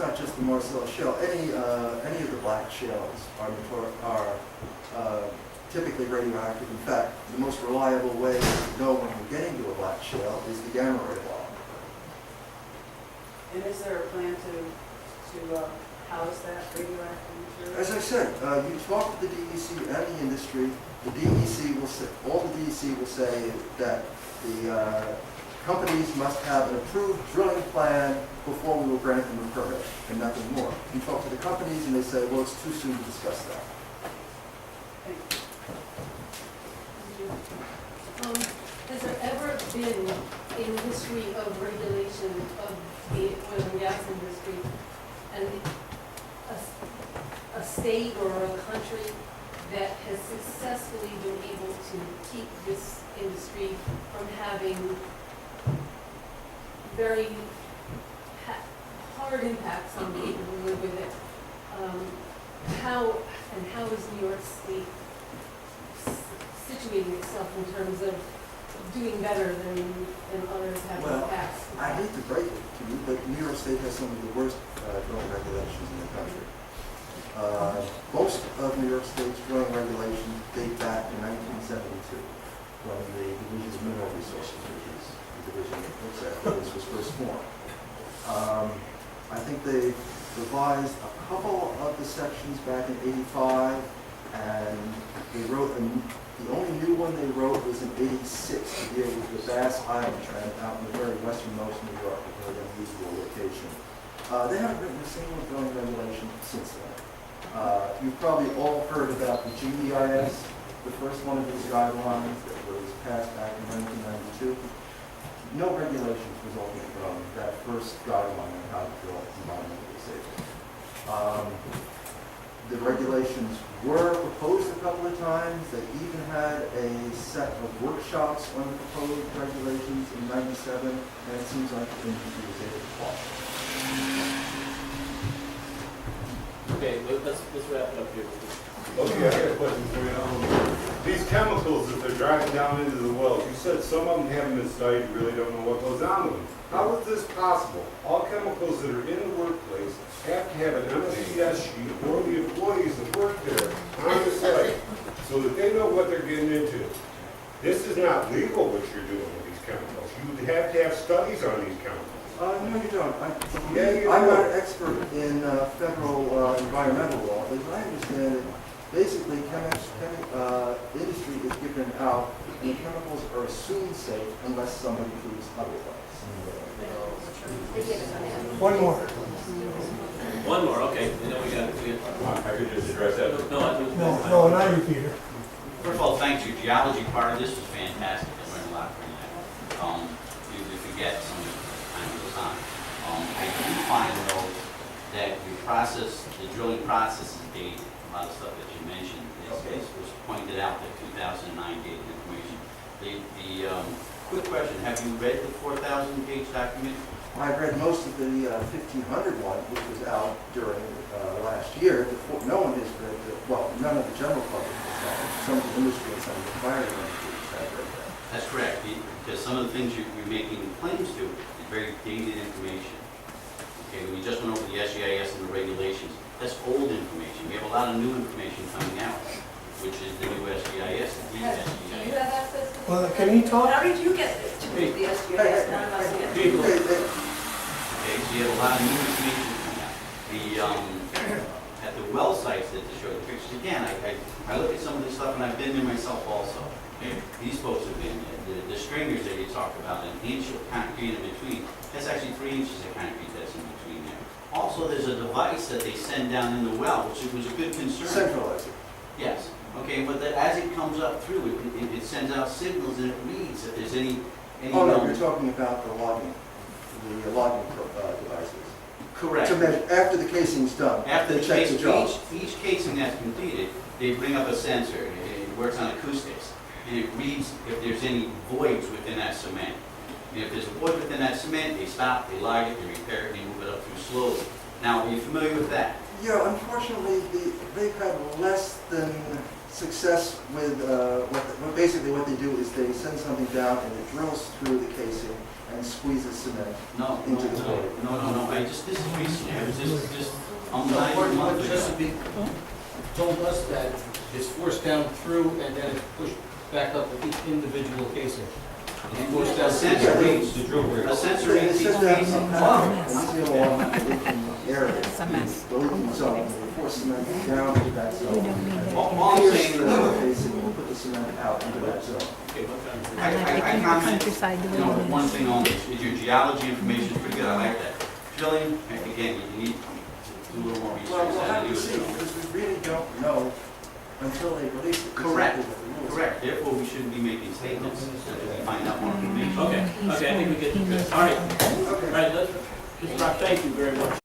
not just the Marcellus Shale. Any of the black shales are typically radioactive. In fact, the most reliable way to know when you're getting to a black shale is the gamma ray law. And is there a plan to house that radioactive material? As I said, you talk to the DEC and the industry. The DEC will say, all the DEC will say that the companies must have an approved drilling plan before we will grant them a permit, and nothing more. You talk to the companies and they say, well, it's too soon to discuss that. Has there ever been in the history of regulation of the oil and gas industry and a state or a country that has successfully been able to keep this industry from having very hard impacts on people who live with it? How is New York State situating itself in terms of doing better than others have in the past? I hate to break it to you, but New York State has some of the worst drilling regulations in the country. Most of New York State's drilling regulations date back to 1972, when the Division of Mineral Resources, which is the division that looks at this, was first formed. I think they revised a couple of the sections back in '85, and they wrote the only new one they wrote was in '86 to deal with the Bass Island Trend out in the very westernmost New York, a very unusual location. They haven't written a single drilling regulation since then. You've probably all heard about the GEIS, the first one of these guidelines that was passed back in 1992. No regulations resulting from that first guideline on how to drill environmentally safely. The regulations were proposed a couple of times. They even had a set of workshops on the proposed regulations in '97, and it seems like the industry was able to follow. Okay, let's wrap it up here. Okay, I got a question for you. These chemicals that they're driving down into the wells, you said some of them haven't been studied, you really don't know what goes on with them. How is this possible? All chemicals that are in the workplace have to have an MCS sheet or the employees that work there on the site so that they know what they're getting into. This is not legal what you're doing with these chemicals. You would have to have studies on these chemicals. No, you don't. Yeah, you I'm do. not an expert in federal environmental law, but as I understand it, basically industry is given out and the chemicals are assumed safe unless somebody proves otherwise. One more. One more, okay. And then we got. I could just address that. No, not you, Peter. First of all, thanks. Your geology part of this was fantastic. I learned a lot from that. You forget some of the time goes on. I do find, though, that your process, the drilling process is dated. A lot of stuff that you mentioned was pointed out, that 2009 dated information. The quick question, have you read the 4,000-page document? I've read most of the 1,500 one, which was out during last year. No one has read none of the general public has read it. Some of the industry and some of the fire industries have read that. That's correct, because some of the things you're making claims to is very dated information. Okay, we just went over the SGIS and the regulations. That's old information. We have a lot of new information coming out, which is the new SGIS, the Do you SGIS. have access to? Well, can he talk? How did you get to the SGIS? None of us did. Okay, so you have a lot of new information coming out. At the well sites that to show the pictures, again, I look at some of this stuff and I've been there myself also. Okay, these folks have been there. The stringers that you talked about, an inch of concrete in between, that's actually 3 inches of concrete that's in between there. Also, there's a device that they send down in the well, which was a good concern. Centralize it. Yes. Okay, but as it comes up through, it sends out signals and it reads if there's any. Oh, no, you're talking about the logging devices. Correct. To measure, after the casing's done, After they the check the job. each casing that's completed, they bring up a sensor. It works on acoustics, and it reads if there's any voids within that cement. And if there's a void within that cement, they stop, they log it, they repair it, and they move it up through slowly. Now, are you familiar with that? Yeah, unfortunately, they've had less than success with basically what they do is they send something down and it drills through the casing and squeezes cement. No, no, Into the no, void. no, this is recent, I was just, I'm No, not even months ago. Chesapeake told us that it's forced down through and then it's pushed back up with each individual casing. It's forced down Essentially, the drill rig. a sensor It in each says that casing. and this is along the leaking area, the leaking zone, and we force cement down into that zone. All I'm Pierce saying the is, casing and put the cement out into that zone. Okay, what time is it? I comment, countryside the you know, way it one is. thing on this, is your geology information is pretty good, I like that. Drilling, again, you need to do a little more research. Well, we'll how have to to do see, it. because we really don't know until they release it. Correct. exactly what the rules are. Correct, therefore we shouldn't be making statements until we find out more information. Okay, okay, I think we get, all right, all right, let's, Mr. Rock, thank you very much.